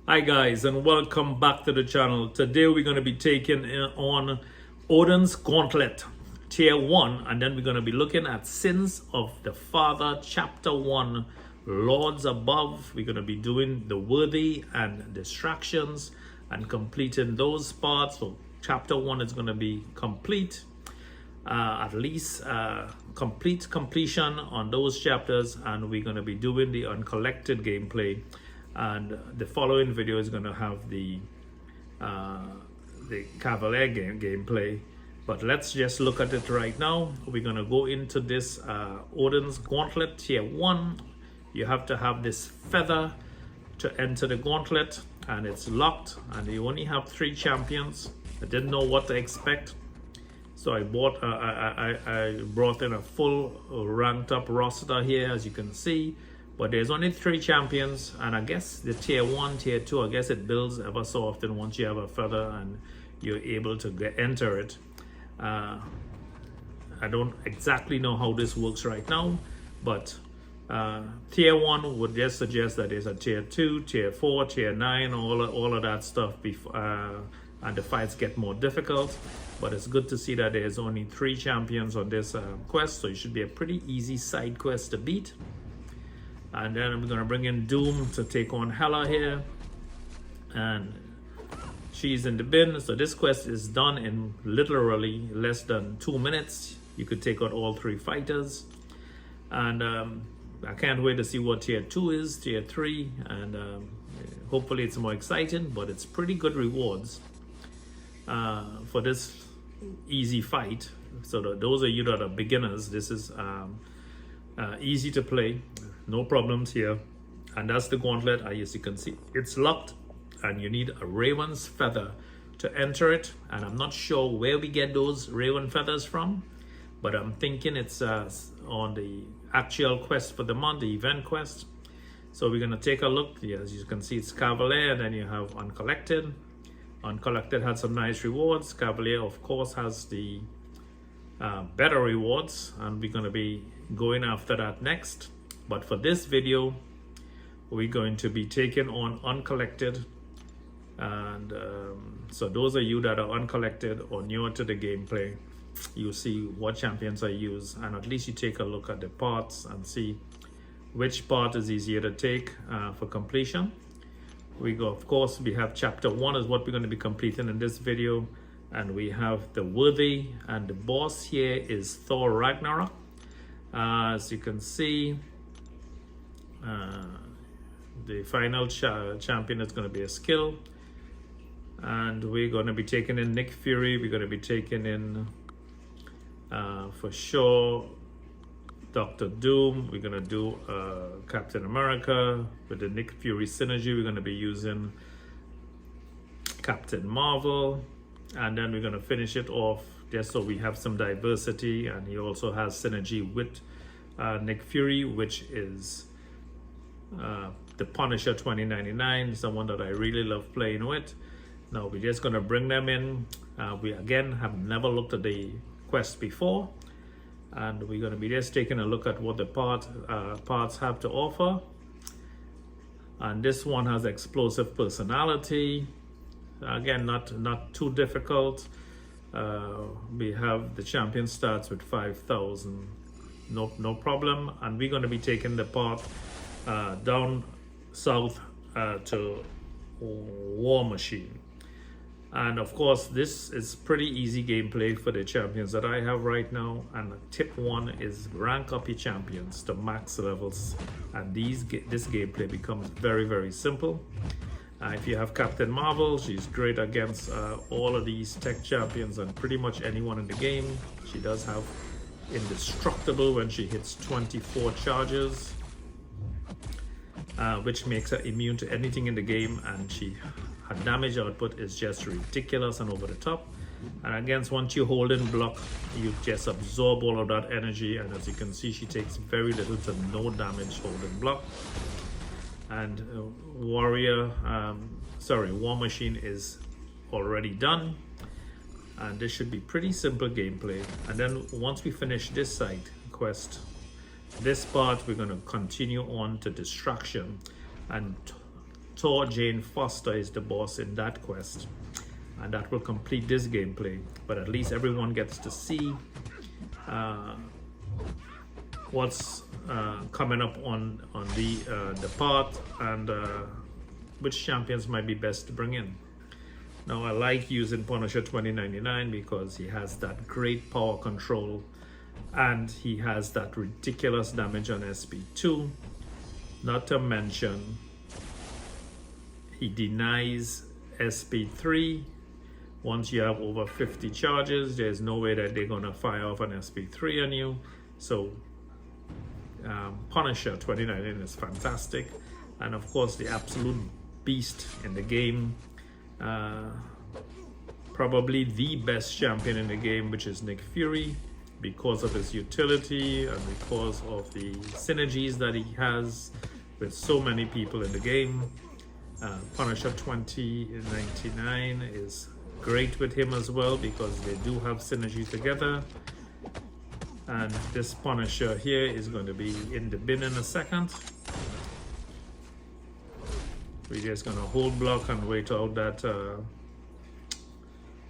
Hi guys, and welcome back to the channel. Today we're going to be taking on Odin's Gauntlet Tier 1, and then we're going to be looking at Sins of the Father Chapter 1, Lords Above. We're going to be doing the Worthy and Distractions and completing those parts. So Chapter 1 is going to be complete, at least completion on those chapters, and we're going to be doing the uncollected gameplay. And the following video is going to have the Cavalier gameplay. But let's just look at it right now. We're going to go into this Odin's Gauntlet Tier 1. You have to have this feather to enter the gauntlet, and it's locked, and you only have 3 champions. I didn't know what to expect, so I brought in a full ranked up roster here, as you can see. But there's only 3 champions, and I guess the tier 1, tier 2, I guess it builds ever so often once you have a feather and you're able to enter it. I don't exactly know how this works right now, but tier 1 would just suggest that there's a tier 2, tier 4, tier 9, all of that stuff before, and the fights get more difficult. But it's good to see that there's only 3 champions on this quest, so it should be a pretty easy side quest to beat. And then we're going to bring in Doom to take on Hela here, and she's in the bin. So this quest is done in literally less than 2 minutes. You could take out all 3 fighters, and I can't wait to see what tier 2 is, tier 3, and hopefully it's more exciting. But it's pretty good rewards for this easy fight. So those of you that are beginners, this is easy to play. No problems here. And that's the gauntlet. As you can see, it's locked, and you need a raven's feather to enter it. And I'm not sure where we get those raven feathers from, but I'm thinking it's on the actual quest for the month, the event quest. So we're going to take a look. As you can see, it's Cavalier, and then you have Uncollected. Uncollected had some nice rewards. Cavalier, of course, has the better rewards, and we're going to be going after that next. But for this video, we're going to be taking on Uncollected, and so those of you that are uncollected or newer to the gameplay, you see what champions I use, and at least you take a look at the parts and see which part is easier to take for completion. Of course, we have chapter 1 is what we're going to be completing in this video, and we have the Worthy, and the boss here is Thor Ragnarok. As you can see, the final champion is going to be a skill, and we're going to be taking in Nick Fury. We're going to be taking in for sure Dr. Doom. We're going to do Captain America with the Nick Fury synergy. We're going to be using Captain Marvel, and then we're going to finish it off just so we have some diversity. And he also has synergy with Nick Fury, which is the Punisher 2099, someone that I really love playing with. Now we're just going to bring them in. We again have never looked at the quest before, and we're going to be just taking a look at what the parts have to offer. And this one has explosive personality. Again, not too difficult. We have the champion starts with 5,000, no problem. And we're going to be taking the part down south to War Machine. And of course, this is pretty easy gameplay for the champions that I have right now. And tip 1 is rank up your champions to max levels, and this gameplay becomes very, very simple. If you have Captain Marvel, she's great against all of these tech champions and pretty much anyone in the game. She does have indestructible when she hits 24 charges, which makes her immune to anything in the game, and her damage output is just ridiculous and over the top. And against, once you hold in block, you just absorb all of that energy, and as you can see, she takes very little to no damage holding block. And War Machine is already done, and this should be pretty simple gameplay. And then once we finish this side quest, this part, we're going to continue on to Distraction, and Thor Jane Foster is the boss in that quest, and that will complete this gameplay. But at least everyone gets to see what's coming up on the path, and which champions might be best to bring in. Now, I like using Punisher 2099 because he has that great power control, and he has that ridiculous damage on SP2. Not to mention, he denies SP3. Once you have over 50 charges, there's no way that they're gonna fire off an SP3 on you. So Punisher 2019 is fantastic. And of course, the absolute beast in the game, probably the best champion in the game, which is Nick Fury, because of his utility and because of the synergies that he has with so many people in the game. Punisher 2099 is great with him as well because they do have synergy together. And this Punisher here is going to be in the bin in a second. We're just going to hold block and wait out that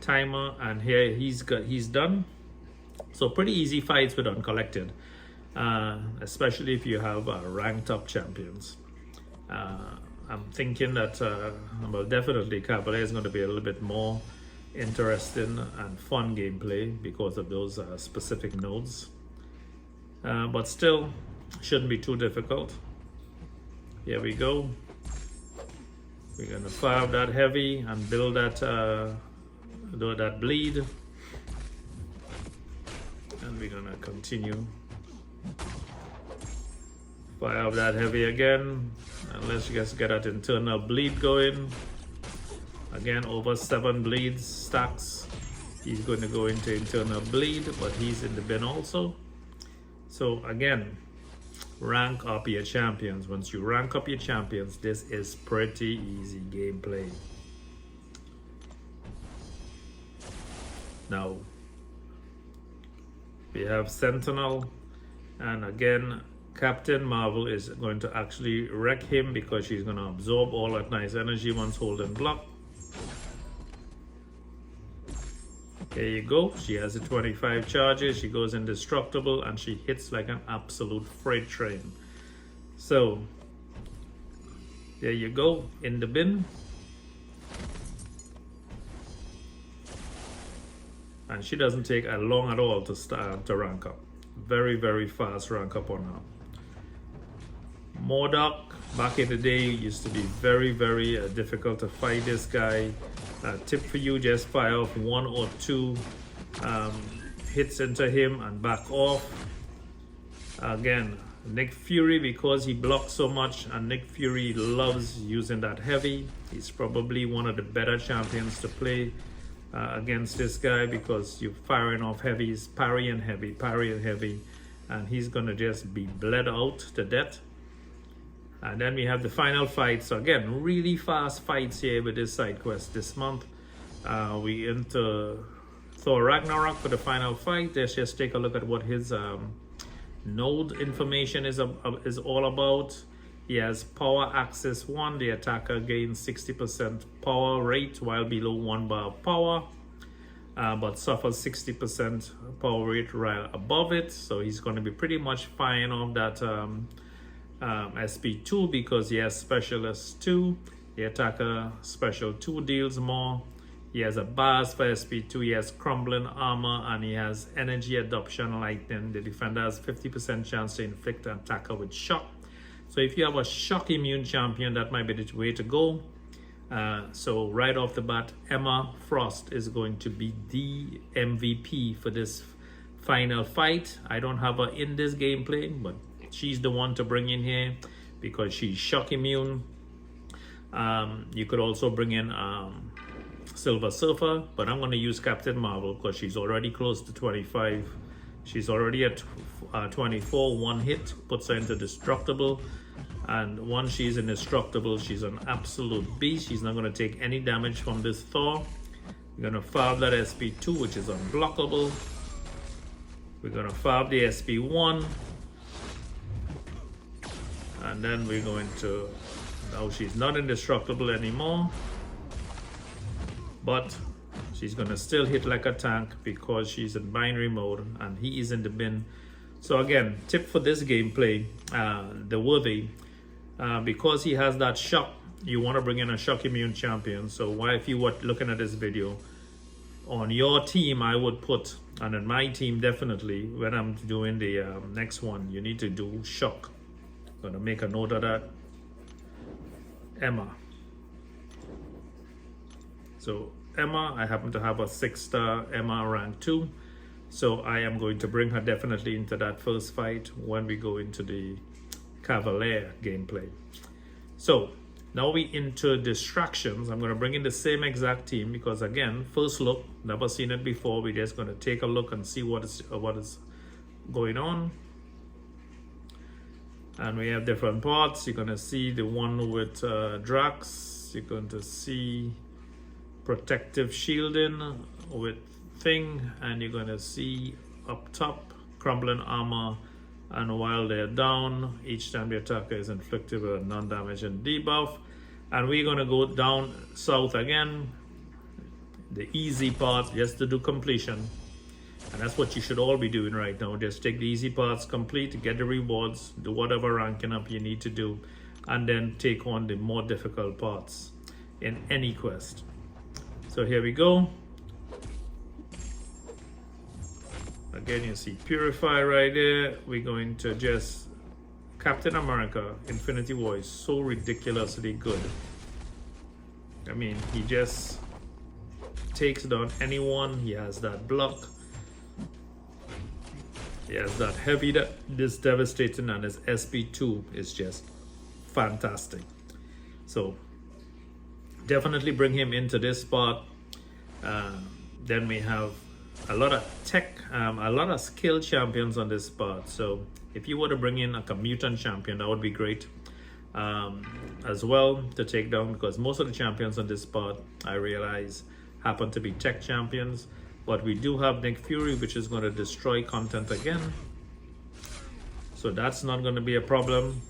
timer, and here he's done. So pretty easy fights with Uncollected, especially if you have ranked up champions. I'm thinking that well, definitely Cabaret is going to be a little bit more interesting and fun gameplay because of those specific nodes, but still shouldn't be too difficult. Here we go. We're gonna fire that heavy and build that that bleed, and we're gonna continue fire up that heavy again, and let's just get that internal bleed going. Again, over 7 bleeds stacks. He's going to go into internal bleed, but he's in the bin also. So again, rank up your champions. Once you rank up your champions, this is pretty easy gameplay. Now, we have Sentinel, and again, Captain Marvel is going to actually wreck him because she's going to absorb all that nice energy once holding block. There you go. She has a 25 charges. She goes indestructible and she hits like an absolute freight train. So there you go, in the bin. And she doesn't take long at all to start to rank up. Very, very fast rank up on her. Mcoc, back in the day, used to be very, very difficult to fight this guy. Tip for you, just fire off 1 or 2 hits into him and back off. Again, Nick Fury, because he blocks so much and Nick Fury loves using that heavy, he's probably one of the better champions to play against this guy because you're firing off heavies, parry and heavy, and he's gonna just be bled out to death. And then we have the final fight. So again, really fast fights here with this side quest this month. We into Thor Ragnarok for the final fight. Let's just take a look at what his node information is all about. He has power access 1. The attacker gains 60% power rate while below 1 bar of power, but suffers 60% power rate right above it. So he's going to be pretty much firing off that SP2 because he has specialist 2. The attacker special 2 deals more. He has a bars for SP2. He has crumbling armor and he has energy adoption lightning. The defender has 50% chance to inflict an attacker with shock. So if you have a shock immune champion, that might be the way to go. So right off the bat, Emma Frost is going to be the MVP for this final fight. I don't have her in this gameplay, but she's the one to bring in here because she's shock immune. You could also bring in Silver Surfer, but I'm going to use Captain Marvel because she's already close to 25. She's already at 24. 1 hit puts her into destructible, and once she's indestructible, she's an absolute beast. She's not going to take any damage from this Thor. We're going to fire that SP2, which is unblockable. We're going to fire the SP1. And then we're going to Now she's not indestructible anymore, but she's gonna still hit like a tank because she's in binary mode and he is in the bin. So again, tip for this gameplay, the worthy, because he has that shock, you want to bring in a shock immune champion. So why, if you were looking at this video, on your team I would put, and in my team definitely, when I'm doing the next one, you need to do shock. I'm gonna make a note of that. Emma. So Emma, I happen to have a 6-star Emma rank 2, so I am going to bring her definitely into that first fight when we go into the Cavalier gameplay. So now we into distractions. I'm going to bring in the same exact team because again, first look, never seen it before. We're just going to take a look and see what is going on. And we have different parts. You're going to see the one with Drax. You're going to see protective shielding with Thing, and you're going to see up top crumbling armor. And while they're down, each time the attacker is inflicted with a non-damage and debuff. And we're going to go down south again, the easy part, just to do completion. And that's what you should all be doing right now. Just take the easy parts, complete, get the rewards, do whatever ranking up you need to do, and then take on the more difficult parts in any quest. So here we go. Again, you see Purify right there. We're going to just... Captain America, Infinity War is so ridiculously good. I mean, he just takes down anyone. He has that block. He has that heavy, this devastating, and his SP2 is just fantastic. So definitely bring him into this spot. Then we have a lot of tech, a lot of skill champions on this spot. So if you were to bring in like a mutant champion, that would be great as well to take down, because most of the champions on this spot, I realize, happen to be tech champions. But we do have Nick Fury, which is going to destroy content again. So that's not going to be a problem.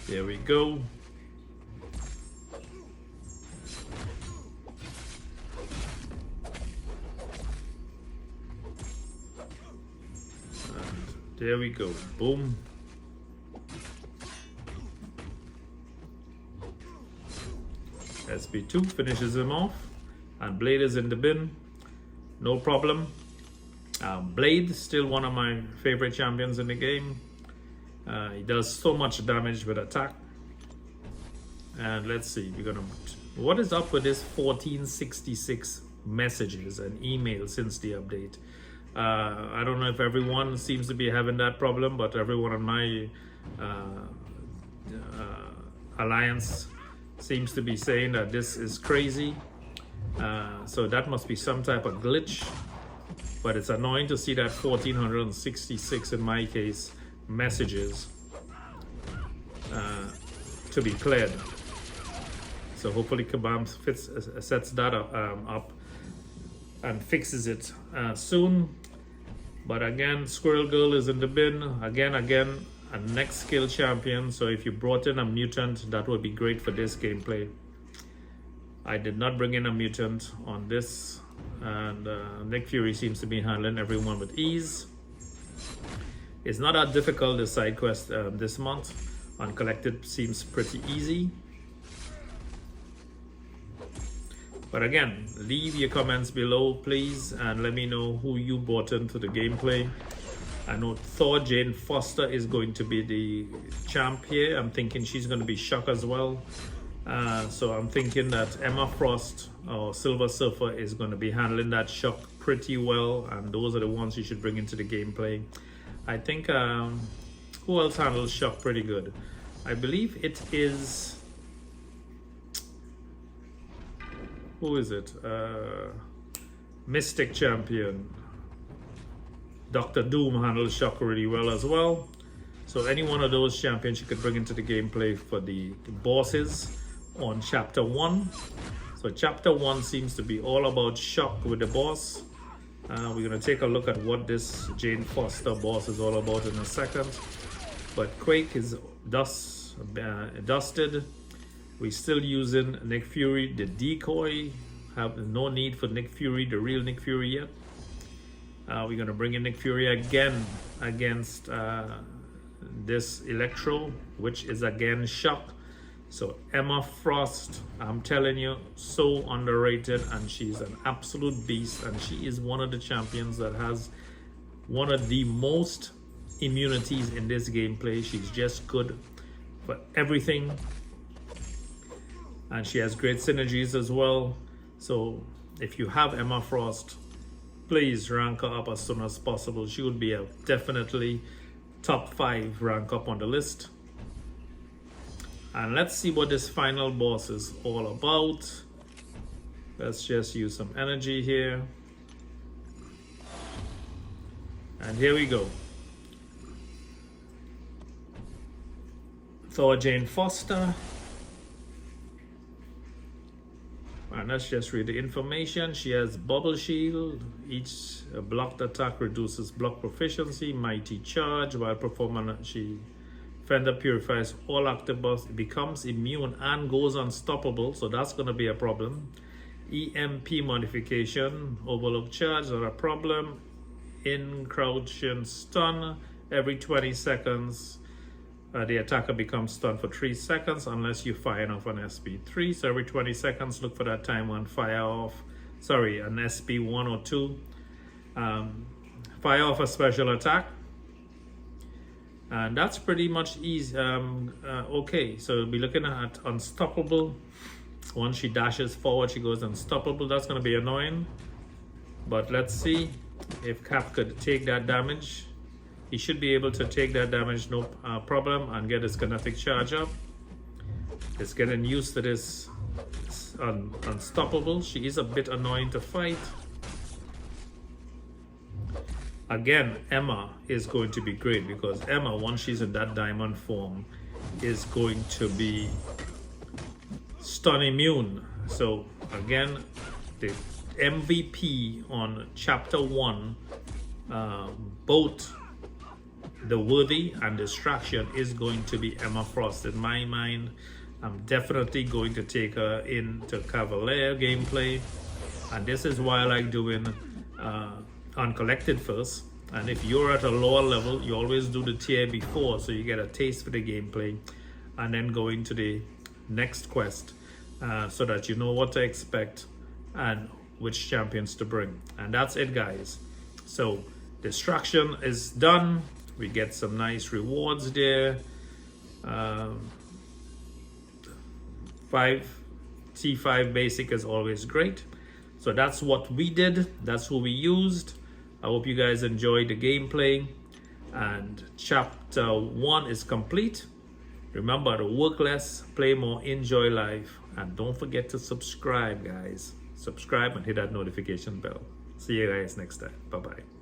There we go. There we go. Boom. SP2 finishes him off. And Blade is in the bin. No problem. Blade, still one of my favorite champions in the game. He does so much damage with attack. And let's see. We're gonna... What is up with this 1466 messages and emails since the update? I don't know if everyone seems to be having that problem, but everyone on my alliance seems to be saying that this is crazy. So that must be some type of glitch, but it's annoying to see that 1466 in my case messages to be cleared. So hopefully Kabam sets that up and fixes it soon. But again, Squirrel Girl is in the bin. Again, a next skill champion. So if you brought in a mutant, that would be great for this gameplay. I did not bring in a mutant on this. And Nick Fury seems to be handling everyone with ease. It's not that difficult, the side quest this month. Uncollected seems pretty easy. But again, leave your comments below, please, and let me know who you brought into the gameplay. I know Thor Jane Foster is going to be the champ here. I'm thinking she's going to be Shock as well. So I'm thinking that Emma Frost or Silver Surfer is going to be handling that Shock pretty well, and those are the ones you should bring into the gameplay. I think, who else handles Shock pretty good? I believe it is... Who is it? Mystic Champion. Dr. Doom handles Shock really well as well. So any one of those champions you could bring into the gameplay for the bosses on Chapter 1. So Chapter 1 seems to be all about Shock with the boss. We're going to take a look at what this Jane Foster boss is all about in a second. But Quake is thus dusted. We're still using Nick Fury, the decoy. Have no need for Nick Fury, the real Nick Fury yet. We're gonna bring in Nick Fury again against this Electro, which is again Shock. So Emma Frost, I'm telling you, so underrated, and she's an absolute beast, and she is one of the champions that has one of the most immunities in this gameplay. She's just good for everything, and she has great synergies as well. So if you have Emma Frost, please rank her up as soon as possible. She would be a definitely top 5 rank up on the list. And let's see what this final boss is all about. Let's just use some energy here. And here we go. Thor Jane Foster. And let's just read the information. She has Bubble Shield. Each blocked attack reduces block proficiency. Mighty Charge. While performing, she Fender purifies all active buffs, becomes immune and goes unstoppable, so that's going to be a problem. EMP modification, Overlook Charge, not a problem. Encroaching stun, every 20 seconds the attacker becomes stunned for 3 seconds unless you fire off an SP3. So every 20 seconds look for that time when fire off, sorry, an SP1 or 2. Fire off a special attack. And that's pretty much easy. Okay, so we'll be looking at unstoppable. Once she dashes forward, she goes unstoppable. That's going to be annoying. But let's see if Cap could take that damage. He should be able to take that damage, no problem, and get his kinetic charge up. It's getting used to this unstoppable. She is a bit annoying to fight. Again, Emma is going to be great because Emma, once she's in that diamond form, is going to be stun immune. So again, the MVP on chapter 1, both the Worthy and Distraction, is going to be Emma Frost. In my mind, I'm definitely going to take her into Cavalier gameplay, and this is why I like doing Uncollected first. And if you're at a lower level, you always do the tier before, so you get a taste for the gameplay, and then go into the next quest so that you know what to expect and which champions to bring. And that's it, guys. So Distraction is done. We get some nice rewards there. T5 basic is always great. So that's what we did. That's who we used. I hope you guys enjoyed the gameplay. And chapter 1 is complete. Remember to work less, play more, enjoy life. And don't forget to subscribe, guys. Subscribe and hit that notification bell. See you guys next time. Bye-bye.